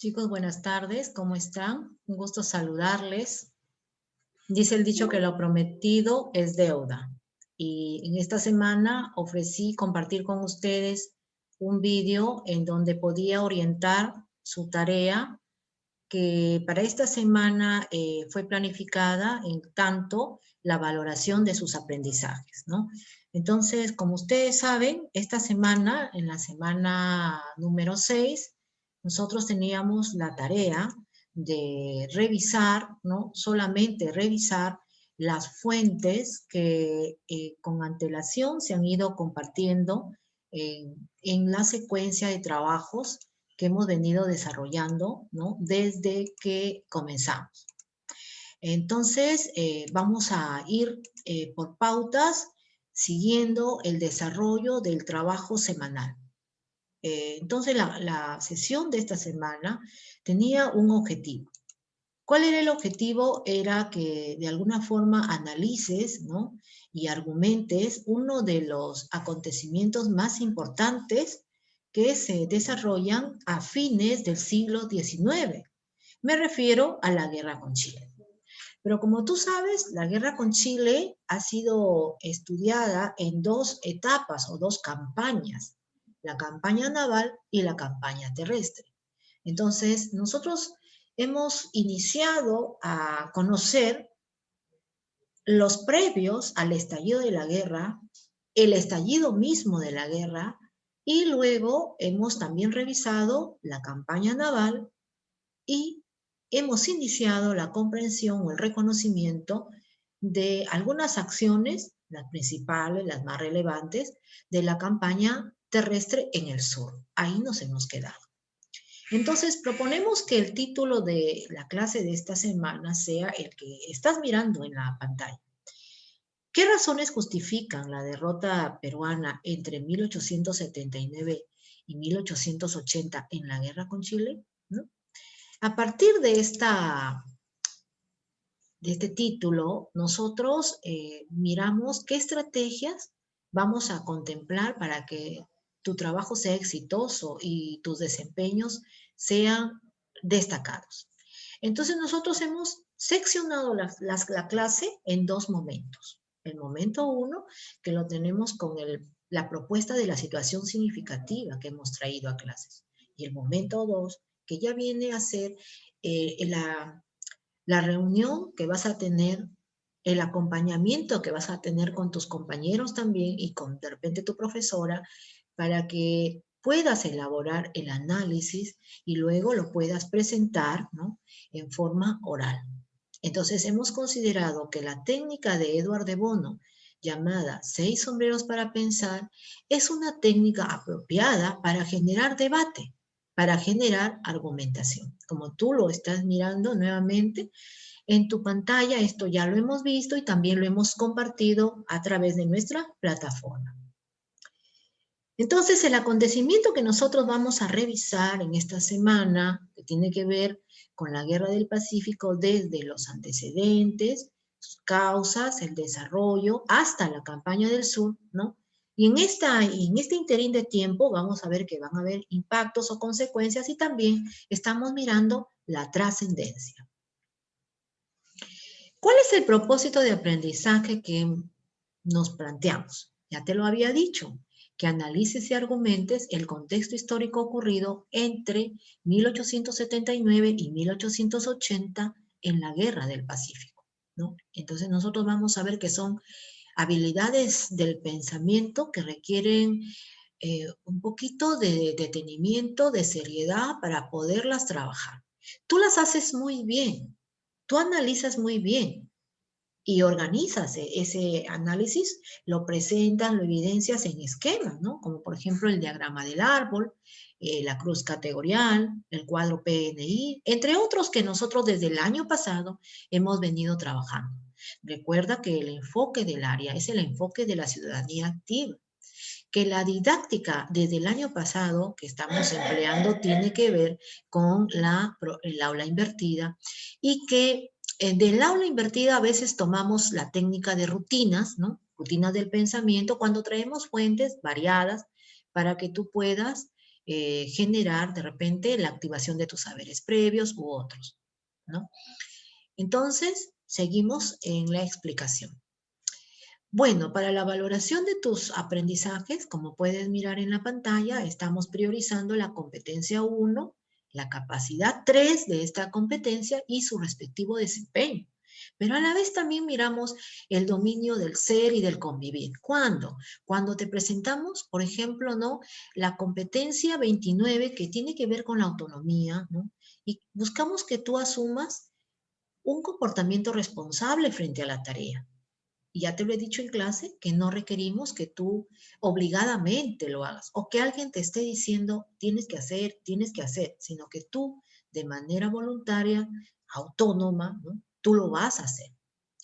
Chicos, buenas tardes, ¿cómo están? Un gusto saludarles. Dice el dicho que lo prometido es deuda. Y en esta semana ofrecí compartir con ustedes un vídeo en donde podía orientar su tarea que para esta semana fue planificada en tanto la valoración de sus aprendizajes, ¿no? Entonces, como ustedes saben, esta semana, en la semana número 6, nosotros teníamos la tarea de revisar, ¿no? Solamente revisar las fuentes que con antelación se han ido compartiendo en la secuencia de trabajos que hemos venido desarrollando, ¿no? Desde que comenzamos. Entonces, vamos a ir por pautas siguiendo el desarrollo del trabajo semanal. Entonces, la sesión de esta semana tenía un objetivo. ¿Cuál era el objetivo? Era que de alguna forma analices, ¿no? Y argumentes uno de los acontecimientos más importantes que se desarrollan a fines del siglo XIX. Me refiero a la guerra con Chile. Pero como tú sabes, la guerra con Chile ha sido estudiada en dos etapas o dos campañas, la campaña naval y la campaña terrestre. Entonces, nosotros hemos iniciado a conocer los previos al estallido de la guerra, el estallido mismo de la guerra, y luego hemos también revisado la campaña naval y hemos iniciado la comprensión o el reconocimiento de algunas acciones, las principales, las más relevantes, de la campaña terrestre en el sur. Ahí nos hemos quedado. Entonces, proponemos que el título de la clase de esta semana sea el que estás mirando en la pantalla. ¿Qué razones justifican la derrota peruana entre 1879 y 1880 en la guerra con Chile? ¿No? A partir de este título, nosotros miramos qué estrategias vamos a contemplar para que tu trabajo sea exitoso y tus desempeños sean destacados. Entonces nosotros hemos seccionado la clase en dos momentos. El momento uno, que lo tenemos con la propuesta de la situación significativa que hemos traído a clases. Y el momento dos, que ya viene a ser la reunión que vas a tener, el acompañamiento que vas a tener con tus compañeros también y con de repente tu profesora para que puedas elaborar el análisis y luego lo puedas presentar, ¿no? En forma oral. Entonces hemos considerado que la técnica de Edward de Bono, llamada 6 sombreros para pensar, es una técnica apropiada para generar debate, para generar argumentación. Como tú lo estás mirando nuevamente en tu pantalla, esto ya lo hemos visto y también lo hemos compartido a través de nuestra plataforma. Entonces, el acontecimiento que nosotros vamos a revisar en esta semana, que tiene que ver con la Guerra del Pacífico desde los antecedentes, sus causas, el desarrollo, hasta la campaña del sur, ¿no? Y en este interín de tiempo vamos a ver que van a haber impactos o consecuencias y también estamos mirando la trascendencia. ¿Cuál es el propósito de aprendizaje que nos planteamos? Ya te lo había dicho, que analices y argumentes el contexto histórico ocurrido entre 1879 y 1880 en la Guerra del Pacífico, ¿no? Entonces nosotros vamos a ver que son habilidades del pensamiento que requieren un poquito de detenimiento, de seriedad para poderlas trabajar. Tú las haces muy bien, tú analizas muy bien y organizas ese análisis, lo presentas, lo evidencias en esquemas, ¿no? Como por ejemplo el diagrama del árbol, la cruz categorial, el cuadro PNI, entre otros que nosotros desde el año pasado hemos venido trabajando. Recuerda que el enfoque del área es el enfoque de la ciudadanía activa, que la didáctica desde el año pasado que estamos empleando tiene que ver con el aula invertida y que del aula invertida a veces tomamos la técnica de rutinas, ¿no? Rutinas del pensamiento cuando traemos fuentes variadas para que tú puedas generar de repente la activación de tus saberes previos u otros, ¿no? Entonces, seguimos en la explicación. Bueno, para la valoración de tus aprendizajes, como puedes mirar en la pantalla, estamos priorizando la competencia 1, la capacidad 3 de esta competencia y su respectivo desempeño. Pero a la vez también miramos el dominio del ser y del convivir. ¿Cuándo? Cuando te presentamos, por ejemplo, ¿no? La competencia 29 que tiene que ver con la autonomía, ¿no? Y buscamos que tú asumas un comportamiento responsable frente a la tarea. Y ya te lo he dicho en clase, que no requerimos que tú obligadamente lo hagas o que alguien te esté diciendo tienes que hacer, sino que tú de manera voluntaria, autónoma, ¿no? Tú lo vas a hacer.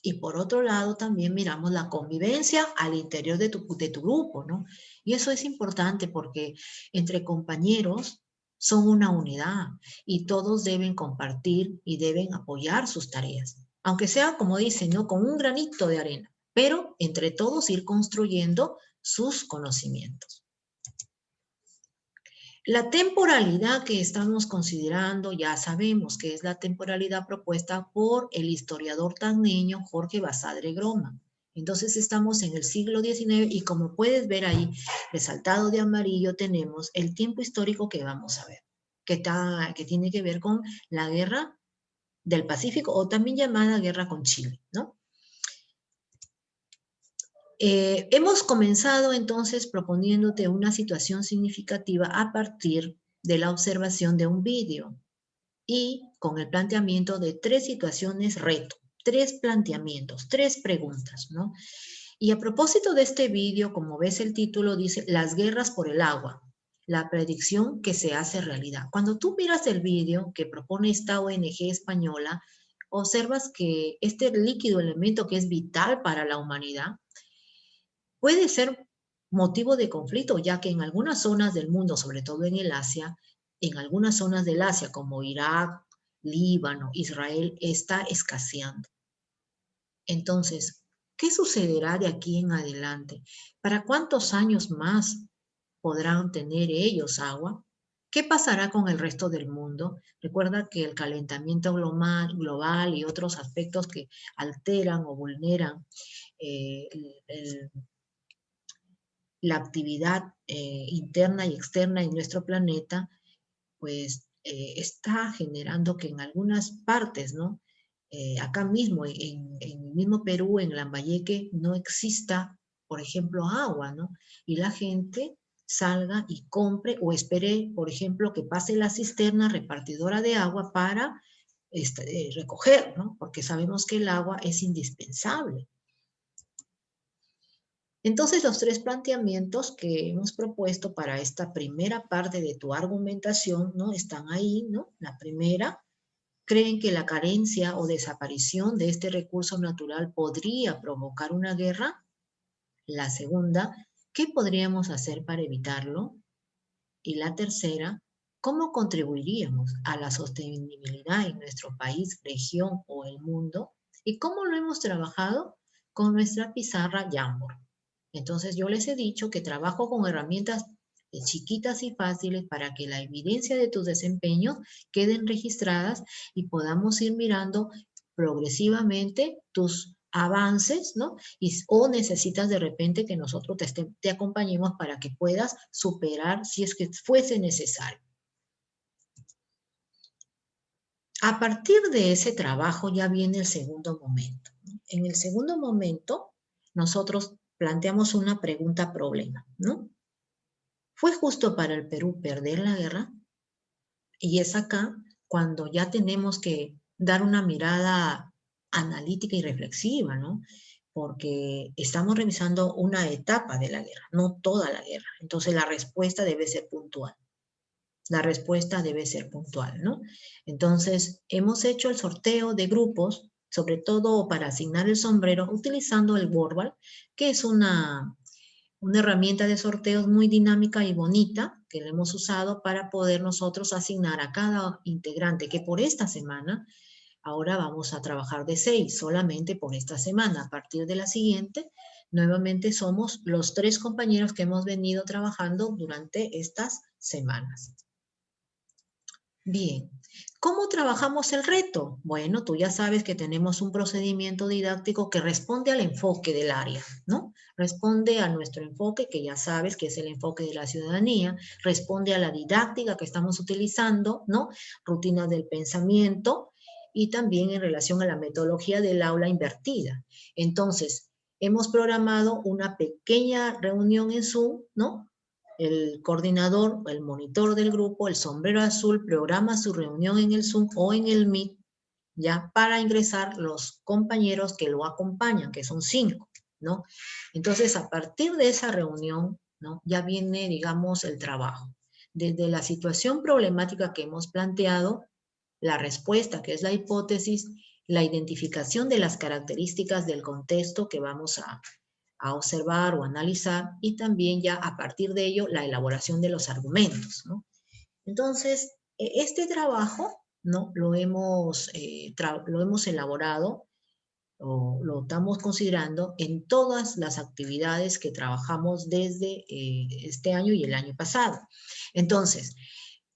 Y por otro lado también miramos la convivencia al interior de tu grupo, ¿no? Y eso es importante porque entre compañeros son una unidad y todos deben compartir y deben apoyar sus tareas. Aunque sea, como dicen, ¿no? Con un granito de arena, pero entre todos ir construyendo sus conocimientos. La temporalidad que estamos considerando, ya sabemos que es la temporalidad propuesta por el historiador tagneño Jorge Basadre Groma. Entonces estamos en el siglo XIX y como puedes ver ahí, resaltado de amarillo, tenemos el tiempo histórico que vamos a ver, que tiene que ver con la guerra del Pacífico o también llamada guerra con Chile, ¿no? Hemos comenzado entonces proponiéndote una situación significativa a partir de la observación de un vídeo y con el planteamiento de 3 situaciones reto, 3 planteamientos, 3 preguntas, ¿no? Y a propósito de este vídeo, como ves el título, dice Las guerras por el agua, la predicción que se hace realidad. Cuando tú miras el vídeo que propone esta ONG española, observas que este líquido elemento que es vital para la humanidad, puede ser motivo de conflicto, ya que en algunas zonas del mundo, sobre todo en el Asia, en algunas zonas del Asia como Irak, Líbano, Israel, está escaseando. Entonces, ¿qué sucederá de aquí en adelante? ¿Para cuántos años más podrán tener ellos agua? ¿Qué pasará con el resto del mundo? Recuerda que el calentamiento global y otros aspectos que alteran o vulneran el la actividad interna y externa en nuestro planeta, pues está generando que en algunas partes, ¿no? Acá mismo, en el mismo Perú, en Lambayeque, no exista, por ejemplo, agua, ¿no? Y la gente salga y compre o espere, por ejemplo, que pase la cisterna repartidora de agua para recoger, ¿no? Porque sabemos que el agua es indispensable. Entonces, los 3 planteamientos que hemos propuesto para esta primera parte de tu argumentación, ¿no? Están ahí, ¿no? La primera, creen que la carencia o desaparición de este recurso natural podría provocar una guerra. La segunda, ¿qué podríamos hacer para evitarlo? Y la tercera, ¿cómo contribuiríamos a la sostenibilidad en nuestro país, región o el mundo? ¿Y cómo lo hemos trabajado? Con nuestra pizarra Jamboard. Entonces yo les he dicho que trabajo con herramientas chiquitas y fáciles para que la evidencia de tus desempeños queden registradas y podamos ir mirando progresivamente tus avances, ¿no? O necesitas de repente que nosotros te acompañemos para que puedas superar si es que fuese necesario. A partir de ese trabajo ya viene el segundo momento. En el segundo momento, nosotros planteamos una pregunta problema, ¿no? ¿Fue justo para el Perú perder la guerra? Y es acá cuando ya tenemos que dar una mirada analítica y reflexiva, ¿no? Porque estamos revisando una etapa de la guerra, no toda la guerra. Entonces la respuesta debe ser puntual. La respuesta debe ser puntual, ¿no? Entonces, hemos hecho el sorteo de grupos, sobre todo para asignar el sombrero, utilizando el Wordball, que es una herramienta de sorteos muy dinámica y bonita que le hemos usado para poder nosotros asignar a cada integrante que por esta semana, ahora vamos a trabajar de 6 solamente por esta semana. A partir de la siguiente Nuevamente somos los 3 compañeros que hemos venido trabajando durante estas semanas. Bien, ¿cómo trabajamos el reto? Bueno, tú ya sabes que tenemos un procedimiento didáctico que responde al enfoque del área, ¿no? Responde a nuestro enfoque, que ya sabes que es el enfoque de la ciudadanía, responde a la didáctica que estamos utilizando, ¿no? Rutinas del pensamiento y también en relación a la metodología del aula invertida. Entonces, hemos programado una pequeña reunión en Zoom, ¿no? El coordinador, el monitor del grupo, el sombrero azul, programa su reunión en el Zoom o en el Meet, ya para ingresar los compañeros que lo acompañan, que son 5, ¿no? Entonces, a partir de esa reunión, ¿no? Ya viene, digamos, el trabajo. Desde la situación problemática que hemos planteado, la respuesta, que es la hipótesis, la identificación de las características del contexto que vamos a observar o analizar, y también ya a partir de ello la elaboración de los argumentos, ¿no? Entonces, este trabajo, ¿no? Lo hemos elaborado o lo estamos considerando en todas las actividades que trabajamos desde este año y el año pasado. Entonces,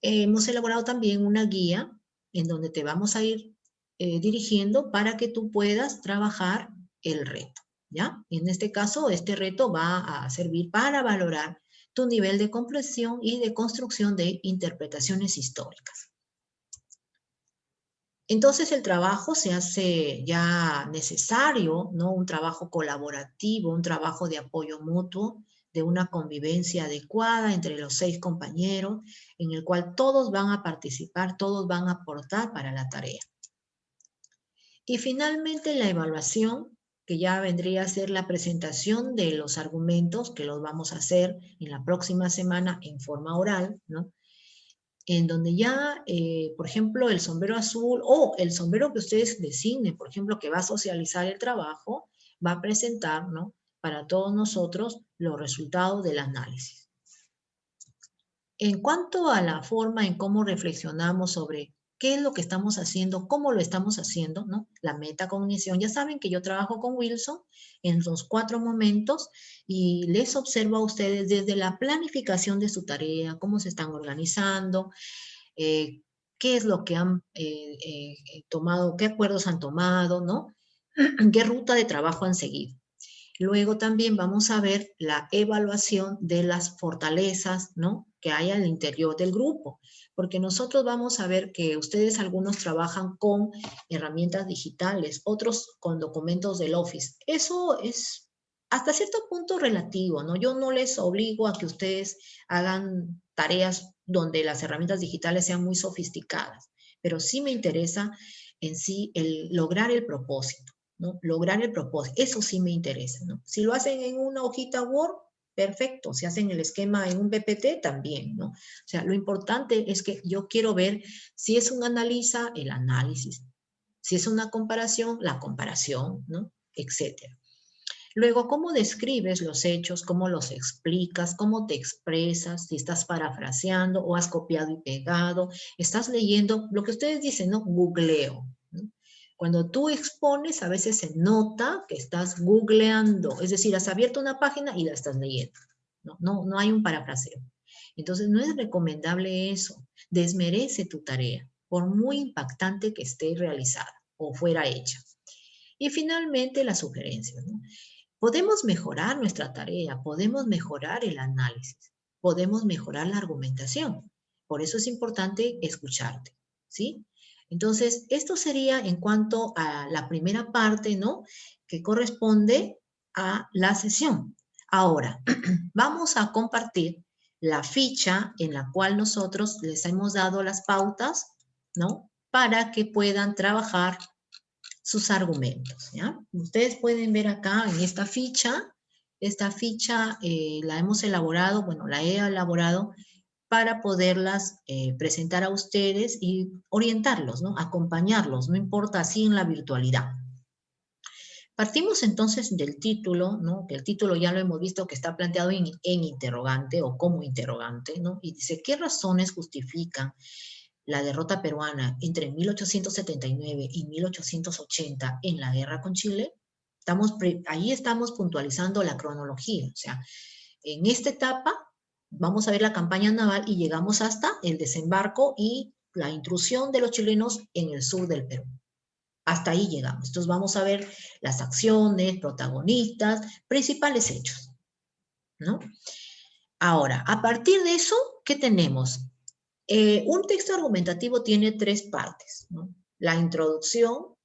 hemos elaborado también una guía en donde te vamos a ir dirigiendo para que tú puedas trabajar el reto, ¿ya? En este caso, este reto va a servir para valorar tu nivel de comprensión y de construcción de interpretaciones históricas. Entonces el trabajo se hace ya necesario, ¿no? Un trabajo colaborativo, un trabajo de apoyo mutuo, de una convivencia adecuada entre los 6 compañeros, en el cual todos van a participar, todos van a aportar para la tarea. Y finalmente la evaluación, que ya vendría a ser la presentación de los argumentos, que los vamos a hacer en la próxima semana en forma oral, ¿no? En donde ya, por ejemplo, el sombrero azul o el sombrero que ustedes designen, por ejemplo, que va a socializar el trabajo, va a presentar, ¿no? Para todos nosotros los resultados del análisis. En cuanto a la forma en cómo reflexionamos sobre qué es lo que estamos haciendo, cómo lo estamos haciendo, ¿no? La metacognición. Ya saben que yo trabajo con Wilson en los 4 momentos y les observo a ustedes desde la planificación de su tarea, cómo se están organizando, qué es lo que han tomado, qué acuerdos han tomado, ¿no? ¿Qué ruta de trabajo han seguido? Luego también vamos a ver la evaluación de las fortalezas, ¿no? Que hay al interior del grupo, porque nosotros vamos a ver que ustedes algunos trabajan con herramientas digitales, otros con documentos del Office. Eso es hasta cierto punto relativo, ¿no? Yo no les obligo a que ustedes hagan tareas donde las herramientas digitales sean muy sofisticadas, pero sí me interesa en sí el lograr el propósito, ¿no? Lograr el propósito, eso sí me interesa, ¿no? Si lo hacen en una hojita Word, perfecto. Si hacen el esquema en un PPT, también, ¿no? O sea, lo importante es que yo quiero ver si es un analiza, el análisis. Si es una comparación, la comparación, ¿no? Etcétera. Luego, ¿cómo describes los hechos? ¿Cómo los explicas? ¿Cómo te expresas? Si estás parafraseando o has copiado y pegado, estás leyendo, lo que ustedes dicen, ¿no? Googleo, ¿no? Cuando tú expones, a veces se nota que estás googleando, es decir, has abierto una página y la estás leyendo. No hay un parafraseo. Entonces, no es recomendable eso. Desmerece tu tarea, por muy impactante que esté realizada o fuera hecha. Y finalmente, las sugerencias, ¿no? Podemos mejorar nuestra tarea, podemos mejorar el análisis, podemos mejorar la argumentación. Por eso es importante escucharte, ¿sí? Entonces, esto sería en cuanto a la primera parte, ¿no? Que corresponde a la sesión. Ahora, vamos a compartir la ficha en la cual nosotros les hemos dado las pautas, ¿no? Para que puedan trabajar sus argumentos, ¿ya? Ustedes pueden ver acá en esta ficha la hemos elaborado, bueno, la he elaborado para poderlas presentar a ustedes y orientarlos, ¿no? Acompañarlos, no importa así en la virtualidad. Partimos entonces del título, ¿no? Que el título ya lo hemos visto que está planteado en interrogante o como interrogante, ¿no? Y dice, ¿qué razones justifican la derrota peruana entre 1879 y 1880 en la guerra con Chile? Ahí estamos puntualizando la cronología. O sea, en esta etapa vamos a ver la campaña naval y llegamos hasta el desembarco y la intrusión de los chilenos en el sur del Perú. Hasta ahí llegamos. Entonces vamos a ver las acciones, protagonistas, principales hechos, ¿no? Ahora, a partir de eso, ¿qué tenemos? Un texto argumentativo tiene tres partes, ¿no? La introducción,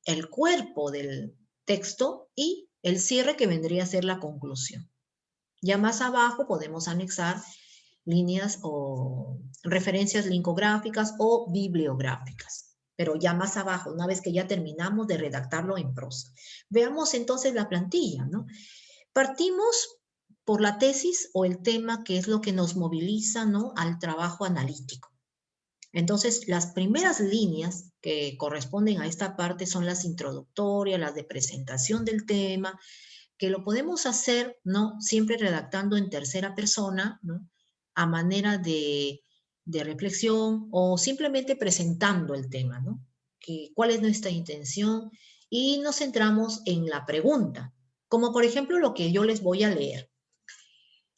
el cuerpo del texto y el cierre que vendría a ser la conclusión. Ya más abajo podemos anexar líneas o referencias linkográficas o bibliográficas, pero ya más abajo, una vez que ya terminamos de redactarlo en prosa. Veamos entonces la plantilla, ¿no? Partimos por la tesis o el tema que es lo que nos moviliza, ¿no?, al trabajo analítico. Entonces, las primeras líneas que corresponden a esta parte son las introductorias, las de presentación del tema, que lo podemos hacer, ¿no?, siempre redactando en tercera persona, ¿no?, a manera de reflexión o simplemente presentando el tema, ¿no? ¿Cuál es nuestra intención? Y nos centramos en la pregunta, como por ejemplo lo que yo les voy a leer.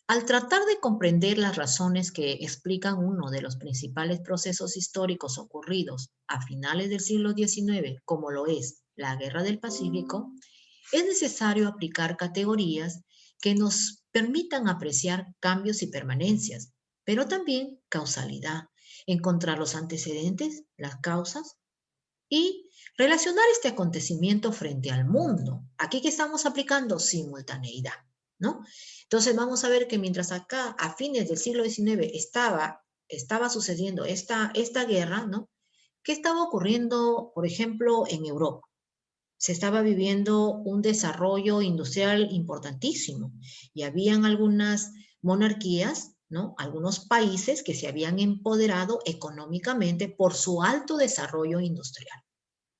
Al tratar de comprender las razones que explican uno de los principales procesos históricos ocurridos a finales del siglo XIX, como lo es la Guerra del Pacífico, es necesario aplicar categorías que nos permitan apreciar cambios y permanencias, pero también causalidad, encontrar los antecedentes, las causas y relacionar este acontecimiento frente al mundo. Aquí que estamos aplicando simultaneidad, ¿no? Entonces vamos a ver que mientras acá a fines del siglo XIX estaba sucediendo esta guerra, ¿no? ¿Qué estaba ocurriendo, por ejemplo, en Europa? Se estaba viviendo un desarrollo industrial importantísimo y habían algunas monarquías, ¿no?, algunos países que se habían empoderado económicamente por su alto desarrollo industrial,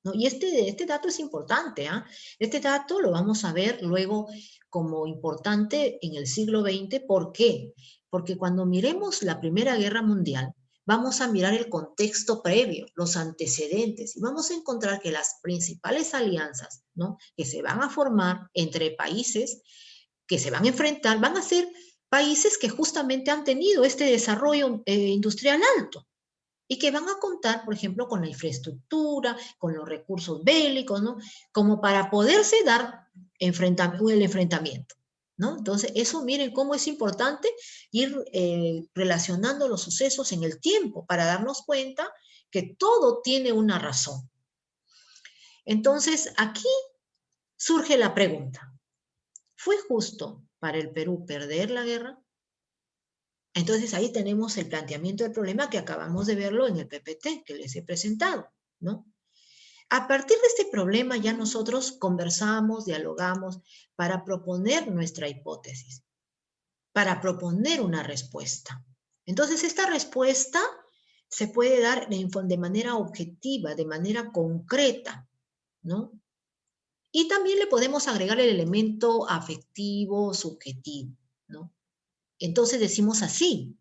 ¿no? Y este dato es importante, ¿ah? Este dato lo vamos a ver luego como importante en el siglo XX. ¿Por qué? Porque cuando miremos la Primera Guerra Mundial, vamos a mirar el contexto previo, los antecedentes, y vamos a encontrar que las principales alianzas, ¿no?, que se van a formar entre países que se van a enfrentar, van a ser países que justamente han tenido este desarrollo industrial alto y que van a contar, por ejemplo, con la infraestructura, con los recursos bélicos, ¿no?, como para poderse dar el enfrentamiento, ¿no? Entonces, eso miren cómo es importante ir relacionando los sucesos en el tiempo para darnos cuenta que todo tiene una razón. Entonces, aquí surge la pregunta: ¿fue justo para el Perú perder la guerra? Entonces ahí tenemos el planteamiento del problema que acabamos de verlo en el PPT que les he presentado, ¿no? A partir de este problema ya nosotros conversamos, dialogamos para proponer nuestra hipótesis, para proponer una respuesta. Entonces esta respuesta se puede dar de manera objetiva, de manera concreta, ¿no? Y también le podemos agregar el elemento afectivo, subjetivo, ¿no? Entonces decimos así: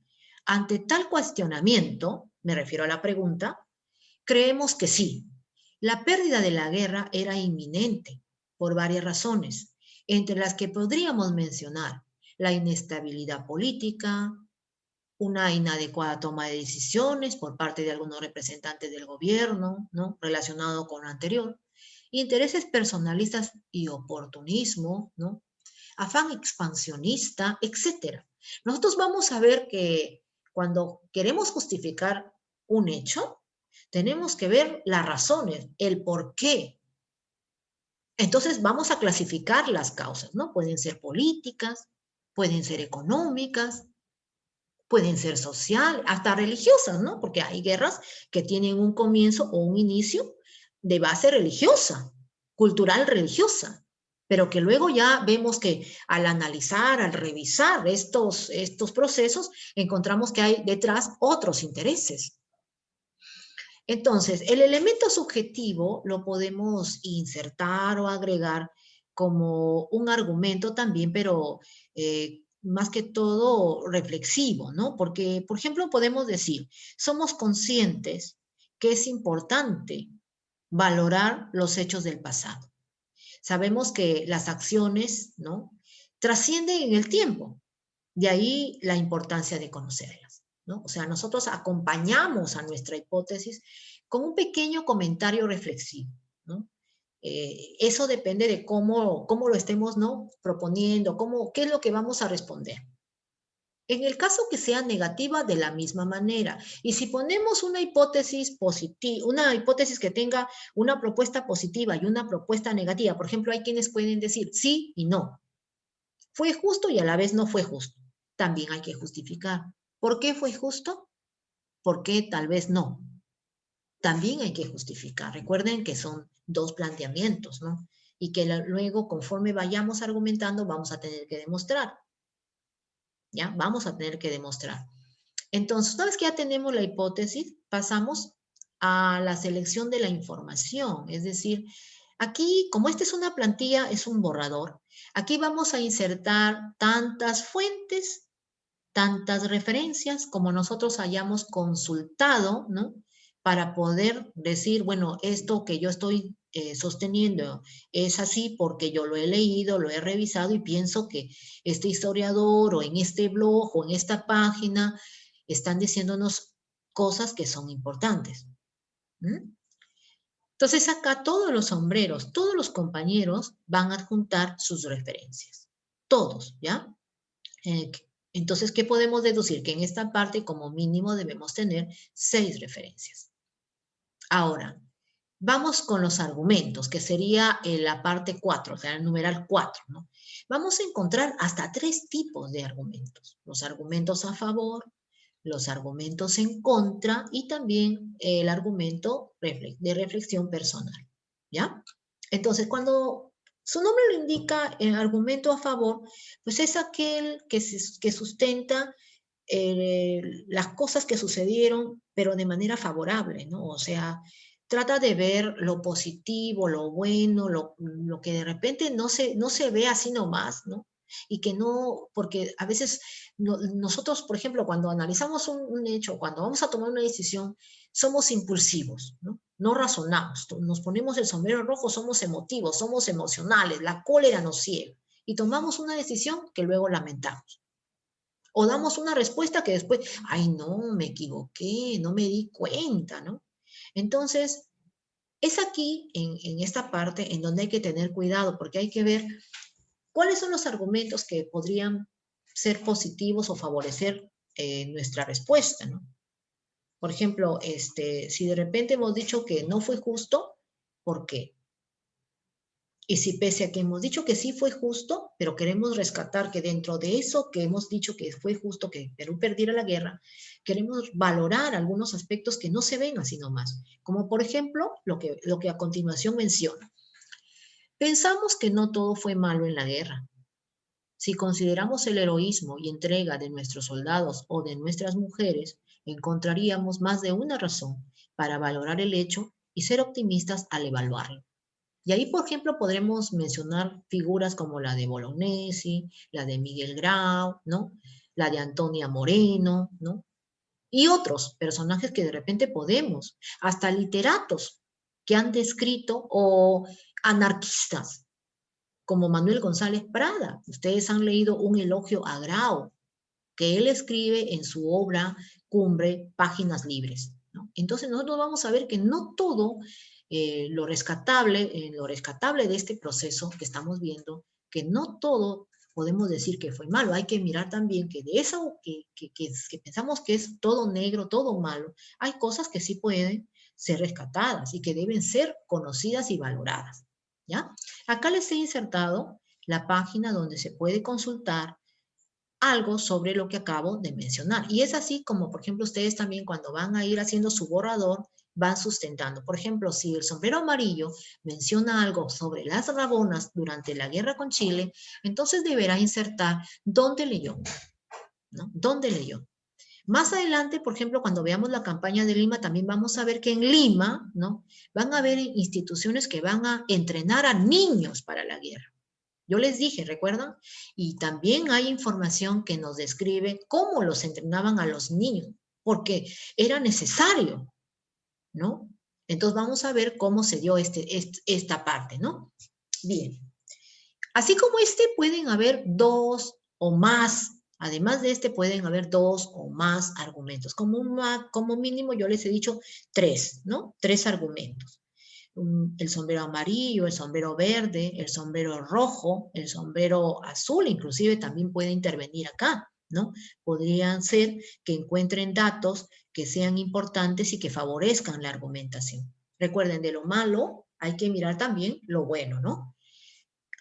ante tal cuestionamiento, me refiero a la pregunta, creemos que sí, la pérdida de la guerra era inminente por varias razones, entre las que podríamos mencionar la inestabilidad política, una inadecuada toma de decisiones por parte de algunos representantes del gobierno, ¿no?, relacionado con lo anterior, intereses personalistas y oportunismo, ¿no?, afán expansionista, etcétera. Nosotros vamos a ver que cuando queremos justificar un hecho, tenemos que ver las razones, el por qué. Entonces vamos a clasificar las causas, ¿no? Pueden ser políticas, pueden ser económicas, pueden ser sociales, hasta religiosas, ¿no? Porque hay guerras que tienen un comienzo o un inicio de base religiosa, cultural religiosa, pero que luego ya vemos que al analizar, al revisar estos procesos, encontramos que hay detrás otros intereses. Entonces, el elemento subjetivo lo podemos insertar o agregar como un argumento también, pero más que todo reflexivo, ¿no? Porque, por ejemplo, podemos decir, somos conscientes que es importante valorar los hechos del pasado. Sabemos que las acciones, ¿no?, trascienden en el tiempo. De ahí la importancia de conocerlas, ¿no? O sea, nosotros acompañamos a nuestra hipótesis con un pequeño comentario reflexivo, ¿no? Eso depende de cómo lo estemos, ¿no?, proponiendo, qué es lo que vamos a responder. En el caso que sea negativa, de la misma manera. Y si ponemos una hipótesis positiva, una hipótesis que tenga una propuesta positiva y una propuesta negativa, por ejemplo, hay quienes pueden decir sí y no. Fue justo y a la vez no fue justo. También hay que justificar. ¿Por qué fue justo? ¿Por qué tal vez no? También hay que justificar. Recuerden que son dos planteamientos, ¿no? Y que luego, conforme vayamos argumentando, vamos a tener que demostrar. ¿Ya? Vamos a tener que demostrar. Entonces, una vez que ya tenemos la hipótesis, pasamos a la selección de la información. Es decir, aquí, como esta es una plantilla, es un borrador, aquí vamos a insertar tantas fuentes, tantas referencias como nosotros hayamos consultado, ¿no?, para poder decir, bueno, esto que yo estoy sosteniendo es así porque yo lo he leído, lo he revisado y pienso que este historiador o en este blog o en esta página están diciéndonos cosas que son importantes. ¿Mm? Entonces acá todos los sombreros, todos los compañeros van a adjuntar sus referencias. Todos, ¿ya? Eh, entonces, ¿qué podemos deducir? Que en esta parte, como mínimo, debemos tener 6 referencias. Ahora, vamos con los argumentos, que sería la parte 4, o sea, el numeral 4, ¿no? Vamos a encontrar hasta 3 tipos de argumentos. Los argumentos a favor, los argumentos en contra y también el argumento de reflexión personal, ¿ya? Entonces, cuando su nombre lo indica, el argumento a favor, pues es aquel que sustenta las cosas que sucedieron, pero de manera favorable, ¿no? O sea, trata de ver lo positivo, lo bueno, lo que de repente no se ve así nomás, ¿no? Y que no, porque a veces nosotros, por ejemplo, cuando analizamos un hecho, cuando vamos a tomar una decisión, somos impulsivos, ¿no? No razonamos, nos ponemos el sombrero rojo, somos emotivos, somos emocionales, la cólera nos ciega y tomamos una decisión que luego lamentamos. O damos una respuesta que después, ay, no, me equivoqué, no me di cuenta, ¿no? Entonces, es aquí, en esta parte, en donde hay que tener cuidado, porque hay que ver cuáles son los argumentos que podrían ser positivos o favorecer nuestra respuesta, ¿no? Por ejemplo, si de repente hemos dicho que no fue justo, ¿por qué? Y si pese a que hemos dicho que sí fue justo, pero queremos rescatar que dentro de eso que hemos dicho que fue justo, que Perú perdiera la guerra, queremos valorar algunos aspectos que no se ven así nomás, como por ejemplo lo que a continuación menciono. Pensamos que no todo fue malo en la guerra. Si consideramos el heroísmo y entrega de nuestros soldados o de nuestras mujeres, encontraríamos más de una razón para valorar el hecho y ser optimistas al evaluarlo. Y ahí, por ejemplo, podremos mencionar figuras como la de Bolognesi, la de Miguel Grau, ¿no? La de Antonia Moreno, ¿no? Y otros personajes que de repente podemos, hasta literatos que han descrito, o anarquistas, como Manuel González Prada. Ustedes han leído un elogio a Grau, que él escribe en su obra Cumbre, Páginas Libres, ¿no? Entonces nosotros vamos a ver que no todo lo rescatable de este proceso que estamos viendo, que no todo podemos decir que fue malo. Hay que mirar también que de eso que pensamos que es todo negro, todo malo, hay cosas que sí pueden ser rescatadas y que deben ser conocidas y valoradas, ¿ya? Acá les he insertado la página donde se puede consultar algo sobre lo que acabo de mencionar. Y es así como, por ejemplo, ustedes también cuando van a ir haciendo su borrador, van sustentando. Por ejemplo, si el sombrero amarillo menciona algo sobre las Rabonas durante la guerra con Chile, entonces deberá insertar dónde leyó, ¿no? ¿Dónde leyó? Más adelante, por ejemplo, cuando veamos la campaña de Lima, también vamos a ver que en Lima, ¿no?, van a haber instituciones que van a entrenar a niños para la guerra. Yo les dije, ¿recuerdan? Y también hay información que nos describe cómo los entrenaban a los niños, porque era necesario, ¿no? Entonces vamos a ver cómo se dio esta parte, ¿no? Bien. Así como este, pueden haber dos o más. Además de este, pueden haber dos o más argumentos. Como mínimo, yo les he dicho tres, ¿no? Tres argumentos. El sombrero amarillo, el sombrero verde, el sombrero rojo, el sombrero azul, inclusive también puede intervenir acá, ¿no? Podrían ser que encuentren datos que sean importantes y que favorezcan la argumentación. Recuerden, de lo malo hay que mirar también lo bueno, ¿no?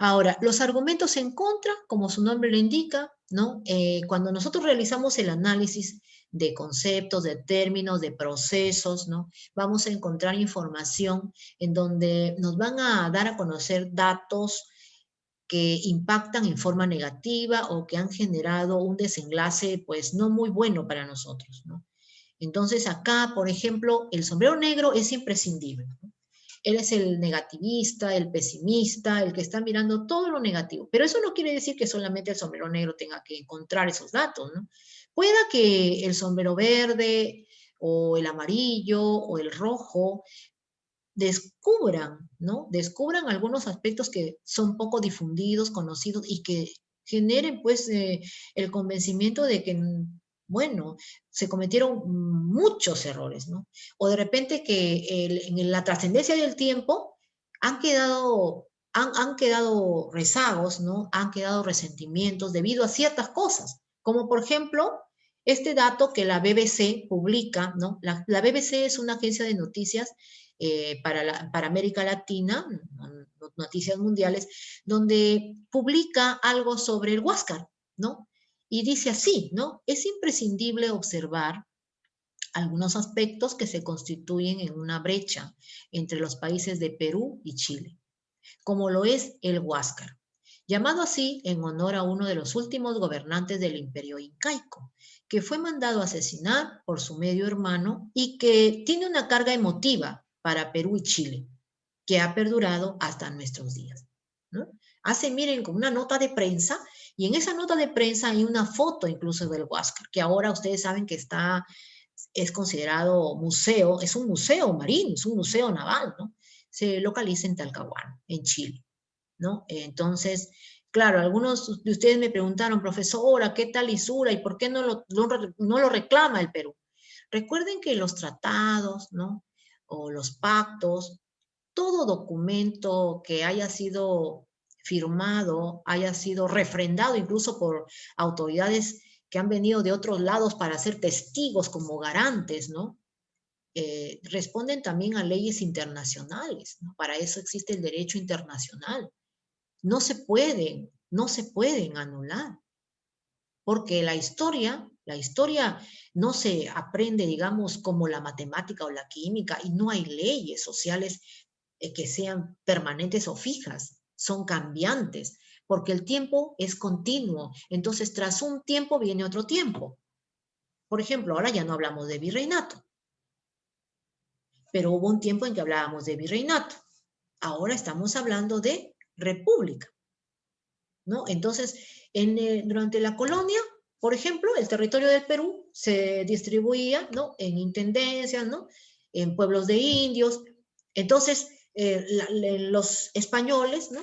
Ahora, los argumentos en contra, como su nombre lo indica, ¿no? Cuando nosotros realizamos el análisis de conceptos, de términos, de procesos, ¿no? Vamos a encontrar información en donde nos van a dar a conocer datos que impactan en forma negativa o que han generado un desenlace, pues, no muy bueno para nosotros, ¿no? Entonces, acá, por ejemplo, el sombrero negro es imprescindible, ¿no? Él es el negativista, el pesimista, el que está mirando todo lo negativo. Pero eso no quiere decir que solamente el sombrero negro tenga que encontrar esos datos, ¿no? Pueda que el sombrero verde o el amarillo o el rojo descubran, ¿no? Descubran algunos aspectos que son poco difundidos, conocidos y que generen pues el convencimiento de que, bueno, se cometieron muchos errores, ¿no? O de repente que en la trascendencia del tiempo han quedado rezagos, ¿no? Han quedado resentimientos debido a ciertas cosas, como por ejemplo este dato que la BBC publica, ¿no? La BBC es una agencia de noticias para América Latina, Noticias Mundiales, donde publica algo sobre el Huáscar, ¿no? Y dice así, ¿no? Es imprescindible observar algunos aspectos que se constituyen en una brecha entre los países de Perú y Chile, como lo es el Huáscar, llamado así en honor a uno de los últimos gobernantes del imperio incaico, que fue mandado a asesinar por su medio hermano y que tiene una carga emotiva para Perú y Chile, que ha perdurado hasta nuestros días, ¿no? Hace, miren, con una nota de prensa, y en esa nota de prensa hay una foto incluso del Huáscar, que ahora ustedes saben que es considerado museo, es un museo marino, es un museo naval, ¿no? Se localiza en Talcahuano, en Chile, ¿no? Entonces, claro, algunos de ustedes me preguntaron, profesora, ¿qué tal Isura y por qué no lo reclama el Perú? Recuerden que los tratados, ¿no? O los pactos, todo documento que haya sido firmado, haya sido refrendado incluso por autoridades que han venido de otros lados para ser testigos como garantes, ¿no? Responden también a leyes internacionales, ¿no? Para eso existe el derecho internacional. No se pueden anular, porque la historia no se aprende, digamos, como la matemática o la química, y no hay leyes sociales que sean permanentes o fijas, son cambiantes, porque el tiempo es continuo, entonces tras un tiempo viene otro tiempo. Por ejemplo, ahora ya no hablamos de virreinato, pero hubo un tiempo en que hablábamos de virreinato. Ahora estamos hablando de república, ¿no? Entonces, durante la colonia, por ejemplo, el territorio del Perú se distribuía, ¿no? En intendencias, ¿no? En pueblos de indios. Entonces, los españoles, ¿no?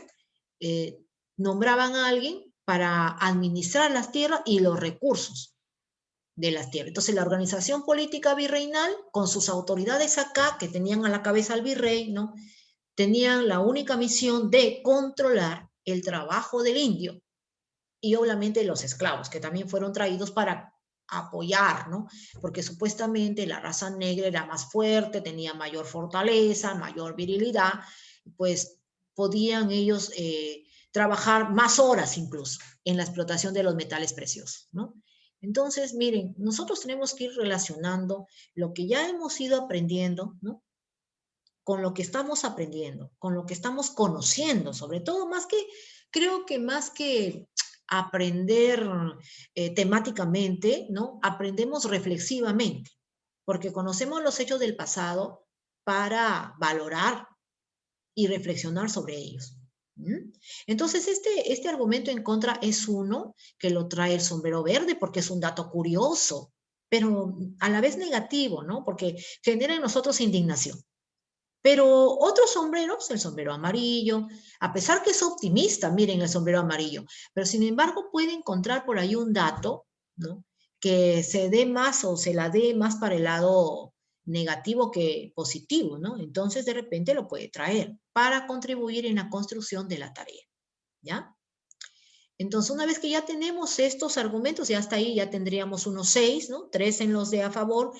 Eh, nombraban a alguien para administrar las tierras y los recursos de las tierras. Entonces, la organización política virreinal, con sus autoridades acá, que tenían a la cabeza al virrey, ¿no? Tenían la única misión de controlar el trabajo del indio y obviamente los esclavos, que también fueron traídos para apoyar, ¿no? Porque supuestamente la raza negra era más fuerte, tenía mayor fortaleza, mayor virilidad, pues podían ellos trabajar más horas incluso en la explotación de los metales preciosos, ¿no? Entonces, miren, nosotros tenemos que ir relacionando lo que ya hemos ido aprendiendo, ¿no? Con lo que estamos aprendiendo, con lo que estamos conociendo, sobre todo más que, creo que más que aprender temáticamente, ¿no? Aprendemos reflexivamente, porque conocemos los hechos del pasado para valorar y reflexionar sobre ellos. ¿Mm? Entonces, este argumento en contra es uno que lo trae el sombrero verde porque es un dato curioso, pero a la vez negativo, ¿no? Porque genera en nosotros indignación. Pero otros sombreros, el sombrero amarillo, a pesar que es optimista, miren el sombrero amarillo, pero sin embargo puede encontrar por ahí un dato, ¿no? Que se dé más o se la dé más para el lado negativo que positivo, ¿no? Entonces de repente lo puede traer para contribuir en la construcción de la tarea, ¿ya? Entonces, una vez que ya tenemos estos argumentos, ya hasta ahí ya tendríamos unos 6, ¿no? 3 en los de a favor,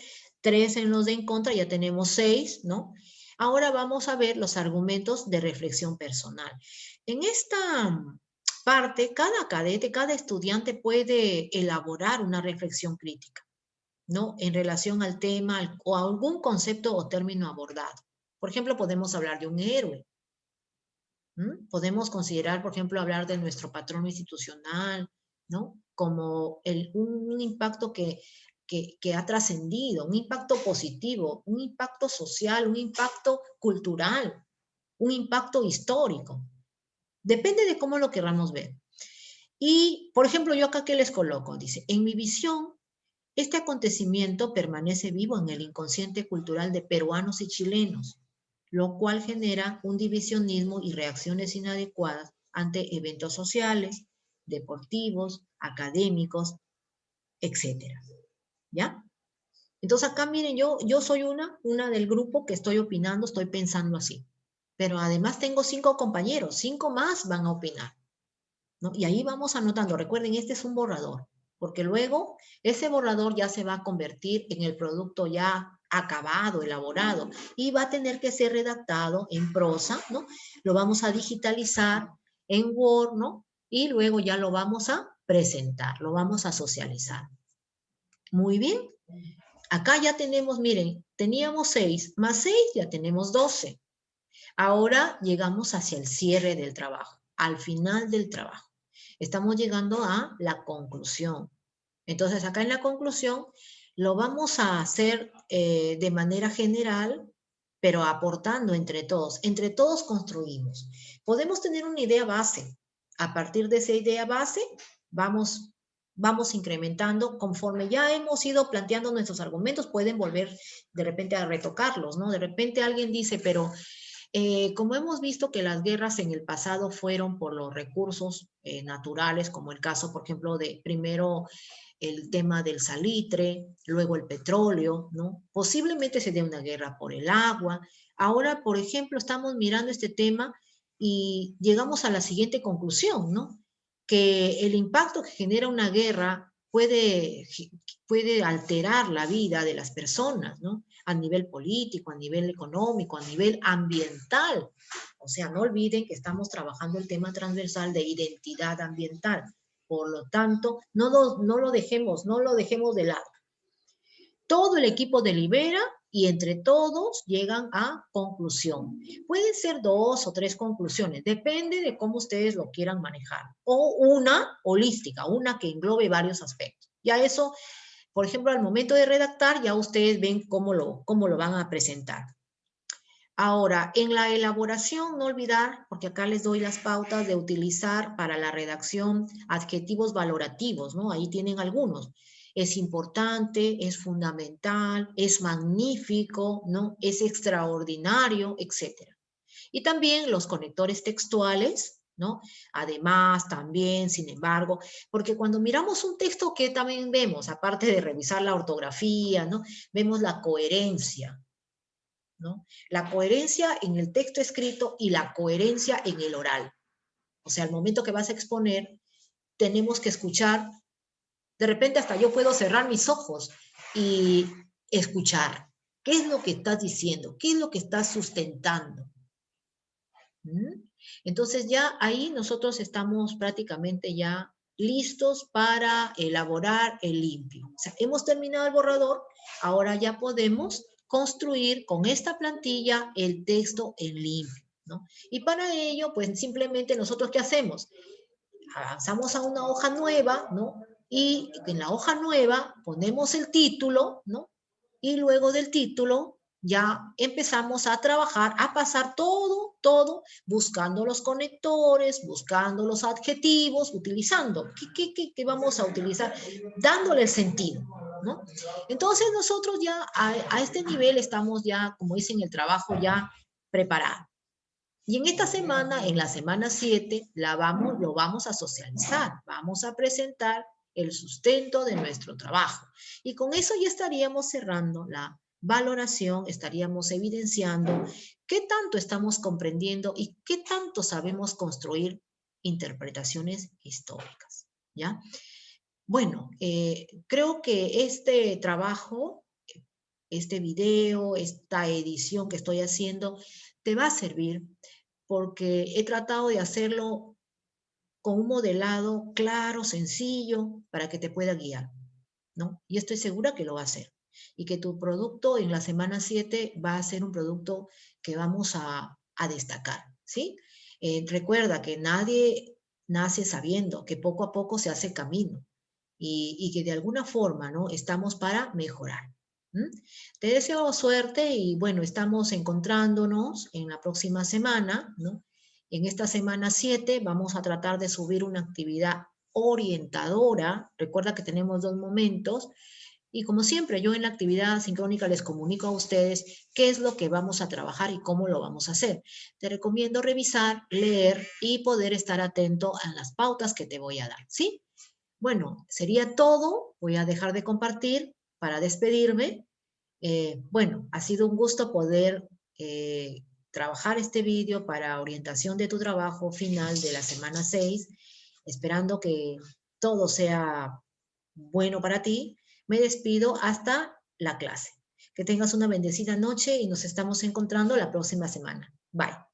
3 en los de en contra, ya tenemos 6, ¿no? Ahora vamos a ver los argumentos de reflexión personal. En esta parte, cada cadete, cada estudiante puede elaborar una reflexión crítica, ¿no? En relación al tema o a algún concepto o término abordado. Por ejemplo, podemos hablar de un héroe. Podemos considerar, por ejemplo, hablar de nuestro patrón institucional, ¿no? Como un impacto que ha trascendido, un impacto positivo, un impacto social, un impacto cultural, un impacto histórico. Depende de cómo lo queramos ver. Y, por ejemplo, yo acá que les coloco, dice, en mi visión, este acontecimiento permanece vivo en el inconsciente cultural de peruanos y chilenos, lo cual genera un divisionismo y reacciones inadecuadas ante eventos sociales, deportivos, académicos, etcétera. ¿Ya? Entonces acá miren, yo soy una del grupo que estoy opinando, estoy pensando así. Pero además tengo 5 compañeros, 5 más van a opinar, ¿no? Y ahí vamos anotando. Recuerden, este es un borrador, porque luego ese borrador ya se va a convertir en el producto ya acabado, elaborado, y va a tener que ser redactado en prosa, ¿no? Lo vamos a digitalizar en Word, ¿no? Y luego ya lo vamos a presentar, lo vamos a socializar. Muy bien. Acá ya tenemos, miren, teníamos 6, más 6 ya tenemos 12. Ahora llegamos hacia el cierre del trabajo, al final del trabajo. Estamos llegando a la conclusión. Entonces, acá en la conclusión lo vamos a hacer de manera general, pero aportando entre todos. Entre todos construimos. Podemos tener una idea base. A partir de esa idea base, vamos incrementando. Conforme ya hemos ido planteando nuestros argumentos, pueden volver de repente a retocarlos, ¿no? De repente alguien dice, pero como hemos visto que las guerras en el pasado fueron por los recursos naturales, como el caso, por ejemplo, de primero el tema del salitre, luego el petróleo, ¿no? Posiblemente se dé una guerra por el agua. Ahora, por ejemplo, estamos mirando este tema y llegamos a la siguiente conclusión, ¿no? Que el impacto que genera una guerra puede alterar la vida de las personas, ¿no? A nivel político, a nivel económico, a nivel ambiental. O sea, no olviden que estamos trabajando el tema transversal de identidad ambiental. Por lo tanto, no lo dejemos de lado. Todo el equipo delibera y entre todos llegan a conclusión. Pueden ser 2 o 3 conclusiones, depende de cómo ustedes lo quieran manejar. O una holística, una que englobe varios aspectos. Ya eso, por ejemplo, al momento de redactar, ya ustedes ven cómo lo van a presentar. Ahora, en la elaboración, no olvidar, porque acá les doy las pautas de utilizar para la redacción adjetivos valorativos, ¿no? Ahí tienen algunos. Es importante, es fundamental, es magnífico, ¿no? Es extraordinario, etc. Y también los conectores textuales, ¿no? Además, también, sin embargo, porque cuando miramos un texto, ¿qué también vemos? Aparte de revisar la ortografía, ¿no? Vemos la coherencia, ¿no? La coherencia en el texto escrito y la coherencia en el oral. O sea, al momento que vas a exponer, tenemos que escuchar. De repente hasta yo puedo cerrar mis ojos y escuchar. ¿Qué es lo que estás diciendo? ¿Qué es lo que estás sustentando? Entonces ya ahí nosotros estamos prácticamente ya listos para elaborar el limpio. O sea, hemos terminado el borrador, ahora ya podemos construir con esta plantilla el texto en limpio, ¿no? Y para ello, pues simplemente nosotros, ¿qué hacemos? Avanzamos a una hoja nueva, ¿no? Y en la hoja nueva ponemos el título, ¿no? Y luego del título ya empezamos a trabajar, a pasar todo, buscando los conectores, buscando los adjetivos, utilizando. ¿Qué vamos a utilizar? Dándole el sentido, ¿no? Entonces nosotros ya a este nivel estamos ya, como dicen, el trabajo ya preparado. Y en esta semana, en la semana 7, lo vamos a socializar, vamos a presentar el sustento de nuestro trabajo. Y con eso ya estaríamos cerrando la valoración, estaríamos evidenciando qué tanto estamos comprendiendo y qué tanto sabemos construir interpretaciones históricas, ¿ya? Bueno, creo que este trabajo, este video, esta edición que estoy haciendo, te va a servir porque he tratado de hacerlo con un modelado claro, sencillo, para que te pueda guiar, ¿no? Y estoy segura que lo va a hacer. Y que tu producto en la semana 7 va a ser un producto que vamos a destacar, ¿sí? Recuerda que nadie nace sabiendo, que poco a poco se hace camino y que de alguna forma, ¿no? Estamos para mejorar. ¿Mm? Te deseo suerte y bueno, estamos encontrándonos en la próxima semana, ¿no? En esta semana 7 vamos a tratar de subir una actividad orientadora. Recuerda que tenemos 2 momentos. Y como siempre, yo en la actividad sincrónica les comunico a ustedes qué es lo que vamos a trabajar y cómo lo vamos a hacer. Te recomiendo revisar, leer y poder estar atento a las pautas que te voy a dar, ¿sí? Bueno, sería todo. Voy a dejar de compartir para despedirme. Bueno, ha sido un gusto poder trabajar este vídeo para orientación de tu trabajo final de la semana 6, esperando que todo sea bueno para ti. Me despido hasta la clase. Que tengas una bendecida noche y nos estamos encontrando la próxima semana. Bye.